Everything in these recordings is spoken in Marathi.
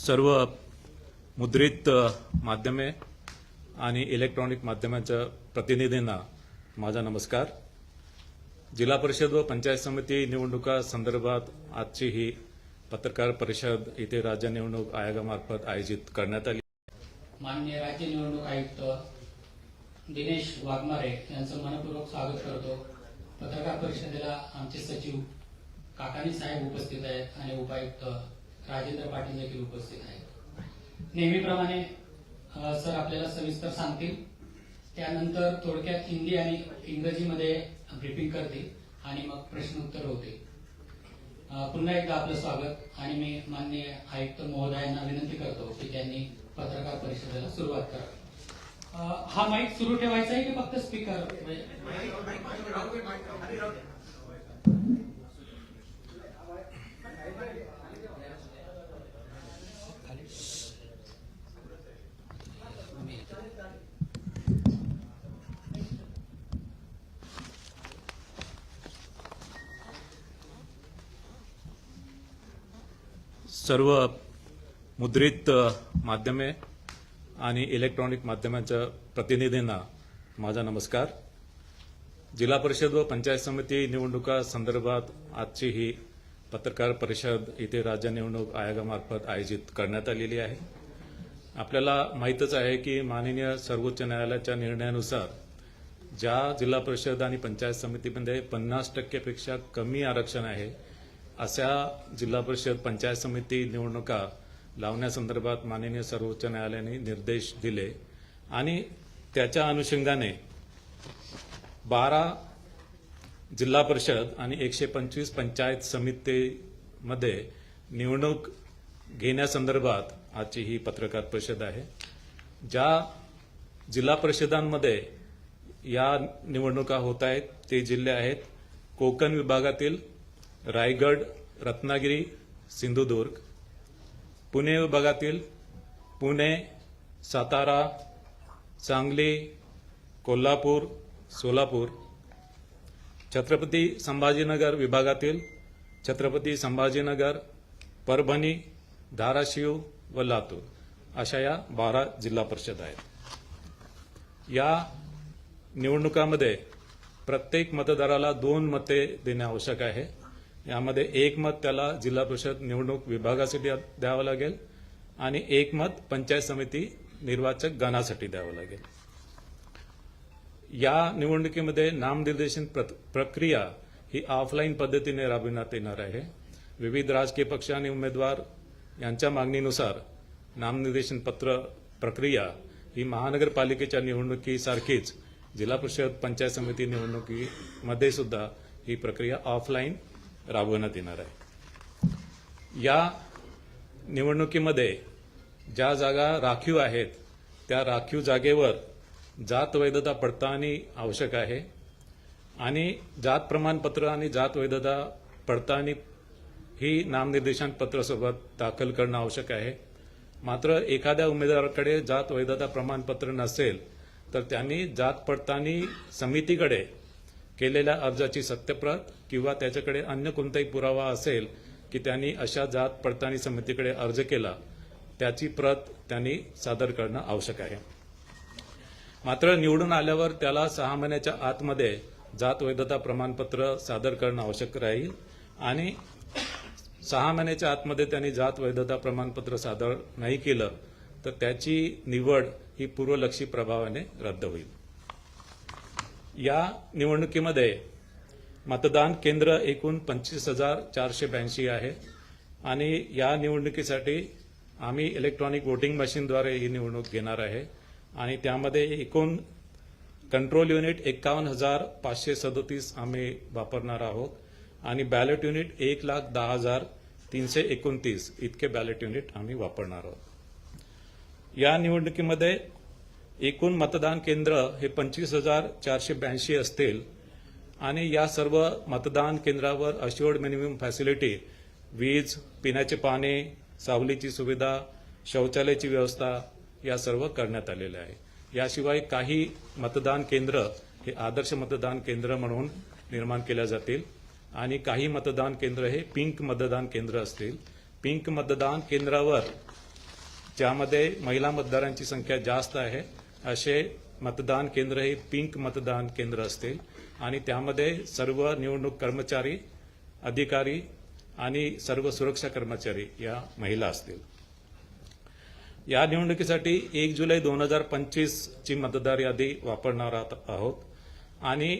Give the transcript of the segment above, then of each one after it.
सर्व मुद्रित माध्यमे आणि इलेक्ट्रॉनिक माध्यमांच्या प्रतिनिधींना माझा नमस्कार। जिल्हा परिषद व पंचायत समिती निवडणुका संदर्भात आजची ही पत्रकार परिषद इथे राज्य निवडणूक आयोगामार्फत आयोजित करण्यात आली। माननीय राज्य निवडणूक आयुक्त दिनेश वाघमारे यांचं मनपूर्वक स्वागत करतो। पत्रकार परिषदेला आमचे सचिव काकानी साहेब उपस्थित आहेत आणि उपायुक्त राजेंद्र पाटील देखील उपस्थित आहेत। नेहमीप्रमाणे सर आपल्याला सविस्तर सांगतील, त्यानंतर थोडक्यात हिंदी आणि इंग्रजीमध्ये ब्रीफिंग करतील आणि मग प्रश्नोत्तर होतील। पुन्हा एकदा आपलं स्वागत आणि मी माननीय आयुक्त महोदयांना विनंती करतो की त्यांनी पत्रकार परिषदेला सुरुवात करावी। हा माईक सुरू ठेवायचा आहे की फक्त स्पीकर? सर्व मुद्रित माध्यमे आणि इलेक्ट्रॉनिक माध्यमांच्या प्रतिनिधींना माझा नमस्कार। जिल्हा परिषद व पंचायत समिती निवडणुका संदर्भात आजची ही पत्रकार परिषद इथे राज्य निवडणूक आयोगामार्फत आयोजित करण्यात आलेली आहे। आपल्याला माहीतच आहे की माननीय सर्वोच्च न्यायालयाच्या निर्णयानुसार ज्या जिल्हा परिषद आणि पंचायत समितीमध्ये 50% पेक्षा कमी आरक्षण आहे अशा जिल्हा परिषद पंचायत समिती निवडणुका लावण्यासंदर्भात माननीय सर्वोच्च न्यायालयाने निर्देश दिले आणि त्याच्या अनुषंगाने 12 जिल्हा परिषद आणि 125 पंचायत समितीमध्ये निवडणूक घेण्यासंदर्भात आजची ही पत्रकार परिषद आहे। ज्या जिल्हा परिषदांमध्ये या निवडणुका होत आहेत ते जिल्हे आहेत कोकण विभागातील रायगड, रत्नागिरी, सिंधुदुर्ग, पुणे विभागातील पुणे, सातारा, सांगली, कोल्हापूर, सोलापूर, छत्रपती संभाजीनगर विभागातील छत्रपती संभाजीनगर, परभणी, धाराशिव व लातूर अशा या 12 जिल्हा परिषद आहेत। या निवडणुकामध्ये प्रत्येक मतदाराला 2 मते देणे आवश्यक आहे। यामध्ये 1 मत त्याला जिल्हा परिषद निवडणूक विभागासाठी द्यावं लागेल आणि 1 मत पंचायत समिती निर्वाचक गणासाठी द्यावं लागेल। या निवडणुकीमध्ये नामनिर्देशन प्रक्रिया ही ऑफलाईन पद्धतीने राबविण्यात येणार आहे। विविध राजकीय पक्ष आणि उमेदवार यांच्या मागणीनुसार नामनिर्देशन पत्र प्रक्रिया ही महानगरपालिकेच्या निवडणुकीसारखीच जिल्हा परिषद पंचायत समिती निवडणुकीमध्ये सुद्धा ही प्रक्रिया ऑफलाईन राबवण्यात येणार आहे। या निवडणुकीमध्ये ज्या जागा राखीव आहेत त्या राखीव जागेवर जात वैधता पडताळणी आवश्यक आहे आणि जात प्रमाणपत्र आणि जात वैधता पडताळणी ही नामनिर्देशन पत्रासोबत दाखल करणं आवश्यक आहे। मात्र एखाद्या उमेदवाराकडे जात वैधता प्रमाणपत्र नसेल तर त्यांनी जात पडताळणी समितीकडे केलेल्या अर्जाची सत्यप्रत किंवा त्याच्याकडे अन्य कोणताही पुरावा असेल की त्यांनी अशा जात पडताळणी समितीकडे अर्ज केला त्याची प्रत त्यांनी सादर करणं आवश्यक आहे। मात्र निवडून आल्यावर त्याला 6 महिन्याच्या आतमध्ये जात वैधता प्रमाणपत्र सादर करणं आवश्यक राहील आणि 6 महिन्याच्या आतमध्ये त्यांनी जात वैधता प्रमाणपत्र सादर नाही केलं तर त्याची निवड ही पूर्वलक्षी प्रभावाने रद्द होईल। या निवडणुकीमध्ये मतदान केंद्र एकूण 25,482 आहे आणि या निवडणुकीसाठी आम्ही इलेक्ट्रॉनिक वोटिंग मशीनद्वारे ही निवडणूक घेणार आहे आणि त्यामध्ये एकूण कंट्रोल युनिट 51,537 आम्ही वापरणार आहोत आणि बॅलेट युनिट 1,10,329 इतके बॅलेट युनिट आम्ही वापरणार आहोत। या निवडणुकीमध्ये एकूण मतदान केंद्र हे 25,482 असतील आणि या सर्व मतदान केंद्रावर अश्युअर्ड मिनिमम फॅसिलिटी वीज, पिण्याचे पाणी, सावलीची सुविधा, शौचालयाची व्यवस्था या सर्व करण्यात आलेले आहे। याशिवाय काही मतदान केंद्र हे आदर्श मतदान केंद्र म्हणून निर्माण केल्या जातील आणि काही मतदान केंद्र हे पिंक मतदान केंद्र असतील। पिंक मतदान केंद्रावर ज्यामध्ये महिला मतदारांची संख्या जास्त आहे असे मतदान केंद्र हे पिंक मतदान केंद्र असतील आणि त्यामध्ये सर्व निवडणूक कर्मचारी, अधिकारी आणि सर्व सुरक्षा कर्मचारी या महिला असतील. या निवडणुकीसाठी 1 जुलै 2025 ची मतदार यादी वापरणार आहोत आणि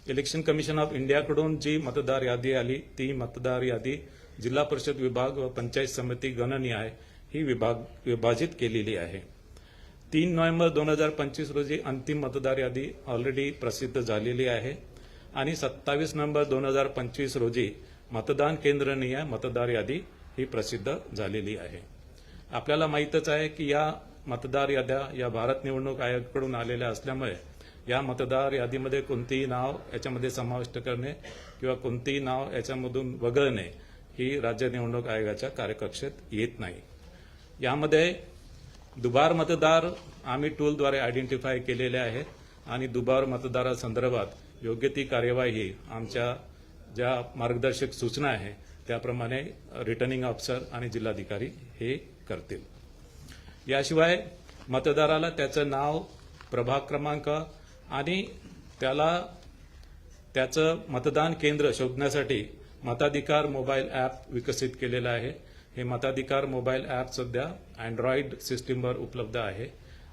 इलेक्शन कमिशन ऑफ इंडियाकडून जी मतदार यादी आली ती मतदार यादी जिल्हा परिषद विभाग व पंचायत समिती गणनिहाय ही विभाजित केलेली आहे. 3 नोव्हेंबर 2025 रोजी अंतिम मतदार यादी ऑलरेडी प्रसिद्ध झालेली आहे आणि 27 नोव्हेंबर 2025 रोजी मतदान केंद्रनिहाय मतदार यादी ही प्रसिद्ध झालेली आहे. आपल्याला माहीतच आहे की या मतदार याद्या या भारत निवडणूक आयोगाकडून आलेल्या असल्यामुळे या मतदार यादीमध्ये कोणतेही नाव याच्यामध्ये समाविष्ट करणे किंवा कोणतेही नाव याच्यामधून वगळणे ही राज्य निवडणूक आयोगाच्या कार्यकक्षेत येत नाही. यामध्ये दुबार मतदार आम्ही टूलद्वारे आयडेंटिफाय केलेले आहेत आणि दुबार मतदारासंदर्भात योग्य ती कार्यवाही आमच्या ज्या मार्गदर्शक सूचना आहे त्याप्रमाणे रिटर्निंग ऑफिसर आणि जिल्हाधिकारी हे करतील. याशिवाय मतदाराला त्याचं नाव, प्रभाग क्रमांक आणि त्याला त्याचं मतदान केंद्र शोधण्यासाठी मताधिकार मोबाईल ॲप विकसित केलेलं आहे. हे मताधिकार मोबाईल ॲप सध्या अँड्रॉइड सिस्टीमवर उपलब्ध आहे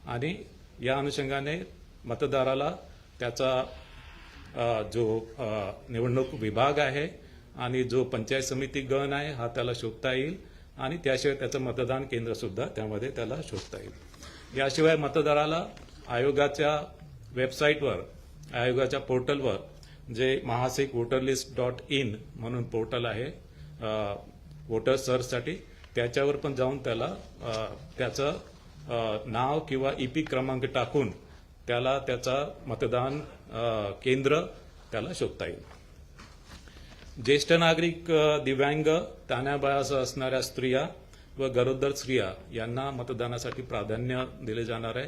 आणि या अनुषंगाने मतदाराला त्याचा जो निवडणूक विभाग आहे आणि जो पंचायत समिती गण आहे हा त्याला शोधता येईल आणि त्याशिवाय त्याचं मतदान केंद्र सुद्धा त्यामध्ये त्याला शोधता येईल. याशिवाय मतदाराला आयोगाच्या वेबसाईटवर, आयोगाच्या पोर्टलवर जे महासिक वोटर लिस्ट .in म्हणून पोर्टल आहे वोटर सर्चसाठी, त्याच्यावर पण जाऊन त्याला त्याचं नाव किंवा ईपी क्रमांक टाकून त्याला त्याचा मतदान केंद्र त्याला शोधता येईल. ज्येष्ठ नागरिक, दिव्यांग, तान्याबाळासह असणाऱ्या स्त्रिया व गरोदर स्त्रिया यांना मतदानासाठी प्राधान्य दिले जाणार आहे.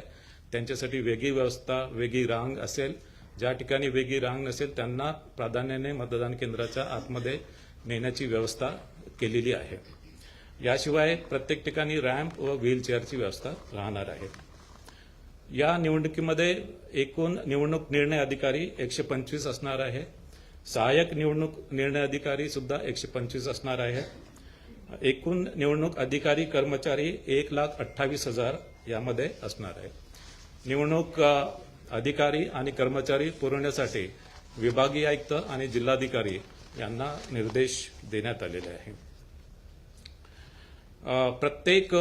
त्यांच्यासाठी वेगळी व्यवस्था, वेगळी रांग असेल. ज्या ठिकाणी वेगळी रांग नसेल त्यांना प्राधान्याने मतदान केंद्राच्या आतमध्ये नेण्याची व्यवस्था केलेली आहे. याशिवाय प्रत्येक ठिकाणी रॅम्प व व्हीलचेअरची व्यवस्था राहणार आहे. या निवडणुकीमध्ये एकूण निवडणूक निर्णय अधिकारी 125 असणार आहे. सहाय्यक निवडणूक निर्णय अधिकारी सुद्धा 125 असणार आहे. एकूण निवडणूक अधिकारी कर्मचारी 1,28,000 यामध्ये असणार आहे. निवडणूक अधिकारी आणि कर्मचारी पुरवण्यासाठी विभागीय आयुक्त आणि जिल्हाधिकारी यांना निर्देश देण्यात आलेले आहे. प्रत्येक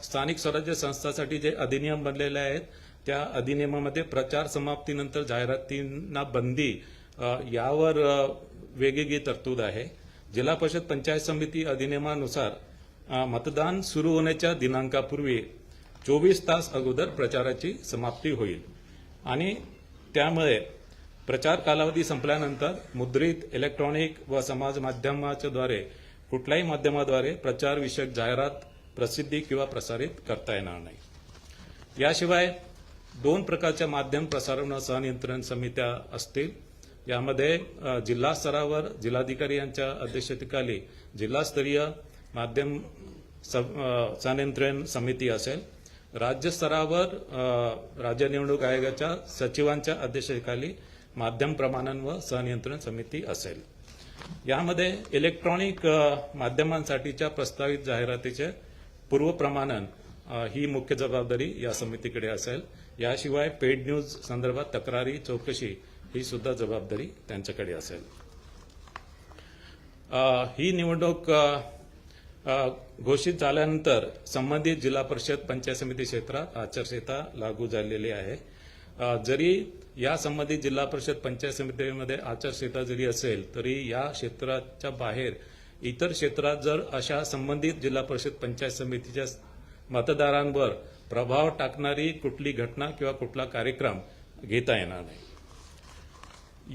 स्थानिक स्वराज्य संस्थांसाठी जे अधिनियम बनलेले आहेत त्या अधिनियमामध्ये प्रचार समाप्तीनंतर जाहिरातींना बंदी यावर वेगवेगळी तरतूद आहे. जिल्हा परिषद पंचायत समिती अधिनियमानुसार मतदान सुरू होण्याच्या दिनांकापूर्वी 24 तास अगोदर प्रचाराची समाप्ती होईल आणि त्यामुळे प्रचार कालावधी संपल्यानंतर मुद्रित, इलेक्ट्रॉनिक व समाज माध्यमाच्या द्वारे कुठल्याही माध्यमाद्वारे प्रचारविषयक जाहिरात प्रसिद्धी किंवा प्रसारित करता येणार नाही. याशिवाय 2 प्रकारच्या माध्यम प्रसारण सहनियंत्रण समित्या असतील. यामध्ये जिल्हा स्तरावर जिल्हाधिकारी यांच्या अध्यक्षतेखाली जिल्हास्तरीय माध्यम सहनियंत्रण समिती असेल. राज्य स्तरावर राज्य निवडणूक आयोगाच्या सचिवांच्या अध्यक्षतेखाली माध्यम प्रमाणन व सहनियंत्रण समिती असेल. यामध्ये इलेक्ट्रॉनिक माध्यमांसाठीच्या प्रस्तावित जाहिरातीचे पूर्वप्रमाणन ही मुख्य जबाबदारी या समितीकडे असेल. याशिवाय पेड न्यूज संदर्भात तक्रारी, चौकशी ही सुद्धा जबाबदारी त्यांच्याकडे असेल. ही निवडणूक घोषित झाल्यानंतर संबंधित जिल्हा परिषद पंचायत समिती क्षेत्रात आचारसंहिता लागू झालेली आहे. जरी या संबंधित जिल्हा परिषद पंचायत समितीमध्ये आचारसंहिता जरी असेल तरी या क्षेत्राच्या बाहेर इतर क्षेत्रात जर अशा संबंधित जिल्हा परिषद पंचायत समितीच्या मतदारांवर प्रभाव टाकणारी कुठली घटना किंवा कुठला कार्यक्रम घेता येणार नाही.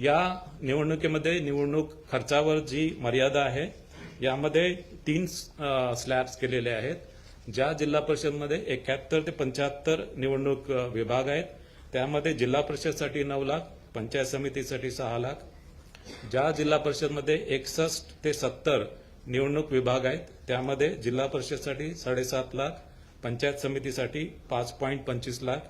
या निवडणुकीमध्ये निवडणूक खर्चावर जी मर्यादा आहे यामध्ये 3 स्लॅब्स केलेले आहेत. ज्या जिल्हा परिषदमध्ये 71 ते 75 निवडणूक विभाग आहेत त्यामध्ये जिल्हा परिषदसाठी 9 लाख, पंचायत समितीसाठी 6 लाख. ज्या जिल्हा परिषदमध्ये 61 ते 70 निवडणूक विभाग आहेत त्यामध्ये जिल्हा परिषदसाठी 7.5 लाख, पंचायत समितीसाठी 5.25 लाख.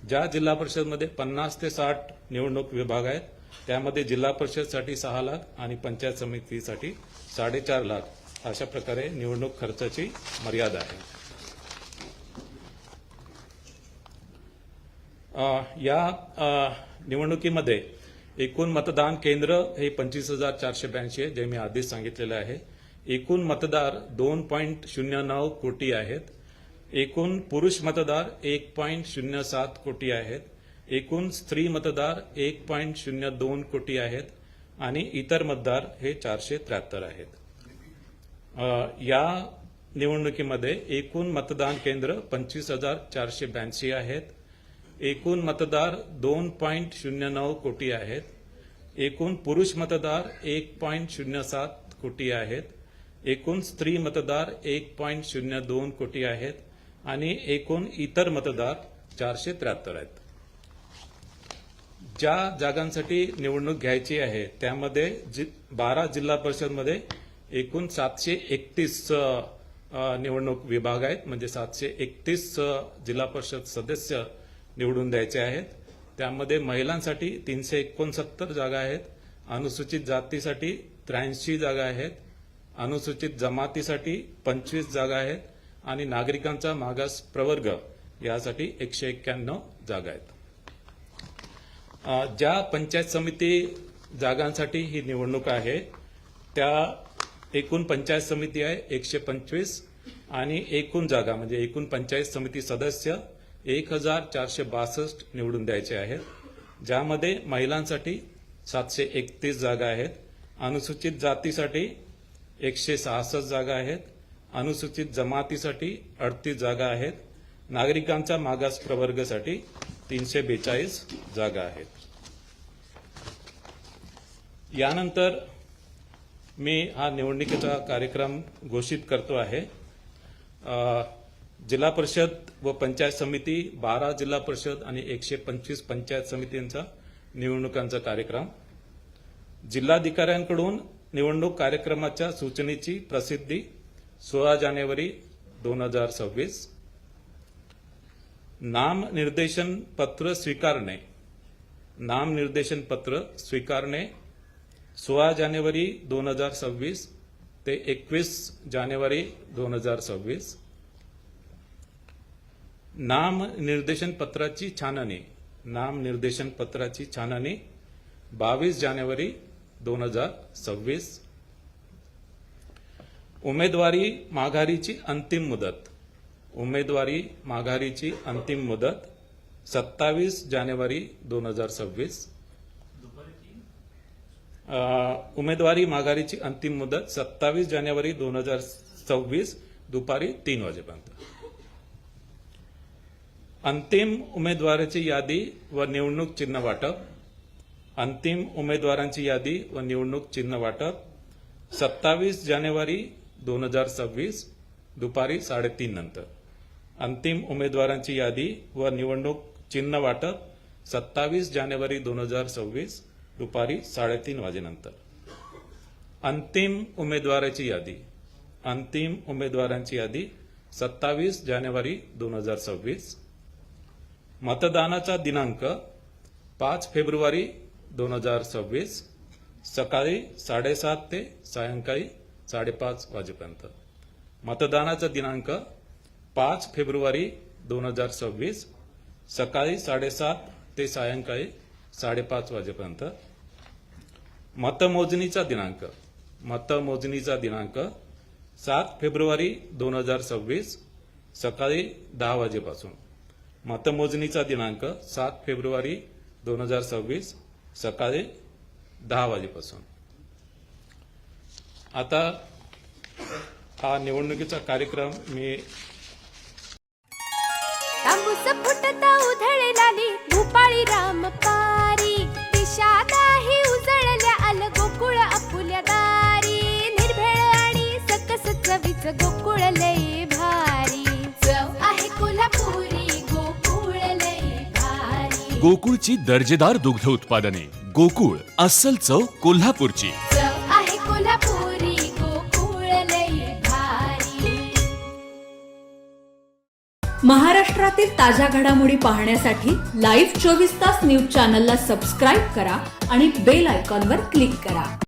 ज्या जिल्हा परिषदमध्ये 50 ते 60 निवडणूक विभाग आहेत त्यामध्ये जिल्हा परिषदसाठी 6 लाख आणि पंचायत समितीसाठी 4.5 लाख अशा प्रकारे निवडणूक खर्चाची मर्यादा आहे. या निवडणुकीमध्ये एकूण मतदान केंद्र हे 25,482 आहे, जे मी आधीच सांगितलेलं आहे. एकूण मतदार 2.09 कोटी आहेत. एकूण पुरुष मतदार 1.07 कोटी आहेत. एकूण स्त्री मतदार 1.02 कोटी आहेत आणि इतर मतदार हे 473 आहेत. या निवडणुकीमध्ये एकूण मतदान केंद्र 25,482 आहेत. एकूण मतदार 2.09 कोटी आहेत. एकूण पुरुष मतदार 1.07 कोटी आहेत. एकूण स्त्री मतदार 1.02 कोटी आहेत आणि एकूण इतर मतदार 473 आहेत. ज्या जागांसाठी निवडणूक घ्यायची आहे त्यामध्ये 12 जिल्हा परिषदमध्ये एकूण 731 निवडणूक विभाग आहेत, म्हणजे 731 जिल्हा परिषद सदस्य निवडून द्यायचे आहेत. त्यामध्ये महिलांसाठी 369 जागा आहेत. अनुसूचित जातीसाठी 83 जागा आहेत. अनुसूचित जमातीसाठी 25 जागा आहेत आणि नागरिकांचा मागास प्रवर्ग यासाठी 191 जागा आहेत. ज्या पंचायत समिती जागांसाठी ही निवडणूक आहे त्या एकूण पंचायत समिती आहे 125 आणि एकूण जागा म्हणजे एकूण पंचायत समिती सदस्य 1,462 निवडून द्यायचे आहेत. ज्यामध्ये महिलांसाठी 731 जागा आहेत. अनुसूचित जातीसाठी 166 जागा आहेत. अनुसूचित जमातीसाठी 38 जागा आहेत. नागरिकांच्या मागास प्रवर्गासाठी 342 जागा आहेत. यानंतर मी हा निवडणुकीचा कार्यक्रम घोषित करतो आहे. जिल्हा परिषद व पंचायत समिती 12 जिल्हा परिषद आणि 125 पंचायत समितींचा निवडणुकांचा कार्यक्रम. जिल्हाधिकाऱ्यांकडून निवडणूक कार्यक्रमाच्या सूचनेची प्रसिद्धी 16 जानेवारी 2026. नामनिर्देशन पत्र स्वीकारणे. नामनिर्देशन पत्र स्वीकारणे 16 जानेवारी 2026 ते 21 जानेवारी 2026. नामनिर्देशन पत्राची छाननी. नामनिर्देशन पत्राची छाननी 22 जानेवारी 2026. उमेदवारी माघारीची अंतिम मुदत. उमेदवारी माघारीची अंतिम मुदत 27 जानेवारी 2026. उमेदवारी माघारीची अंतिम मुदत 27 जानेवारी 2026 दुपारी 3 वाजेपर्यंत. अंतिम उमेदवाराची यादी व निवडणूक चिन्ह वाटप. अंतिम उमेदवारांची यादी व निवडणूक चिन्ह वाटप 27 जानेवारी 2026 दुपारी 3:30 नंतर. अंतिम उमेदवारांची यादी व निवडणूक चिन्ह वाटप 27 जानेवारी 2026 दुपारी 3:30 वाजेनंतर. अंतिम उमेदवाराची यादी. अंतिम उमेदवारांची यादी 27 जानेवारी 2026. मतदानाचा दिनांक 5 फेब्रुवारी 2026 सकाळी 7:30 ते सायंकाळी 5:30 वाजेपर्यंत. मतदानाचा दिनांक 5 फेब्रुवारी 2026 सकाळी 7:30 ते सायंकाळी 5:30 वाजेपर्यंत. मतमोजणीचा दिनांक. मतमोजणीचा दिनांक 7 फेब्रुवारी 2026 सकाळी 10 वाजेपासून. मतमोजणीचा दिनांक 7 फेब्रुवारी 2026 सकाळी 10 वाजेपासून. आता हा निवडणुकीचा कार्यक्रम मी तांबूस फुटता उधळलाली भूपाळी रामपारी. दिशा नाही उजळल्या आल गोकुळ आपुल्या दारी. निर्भेळ आणि सकस चवीच गोकुळ लय भारी. चव आहे कोल्हापुरी गोकुळ लय भारी. गोकुळची दर्जेदार दुग्ध उत्पादने. गोकुळ अस्सल चव कोल्हापूरची. महाराष्ट्रातील ताज्या घडामोडी पाहण्यासाठी लाईव्ह 24 तास न्यूज चॅनलला सबस्क्राईब करा आणि बेल आयकॉनवर क्लिक करा.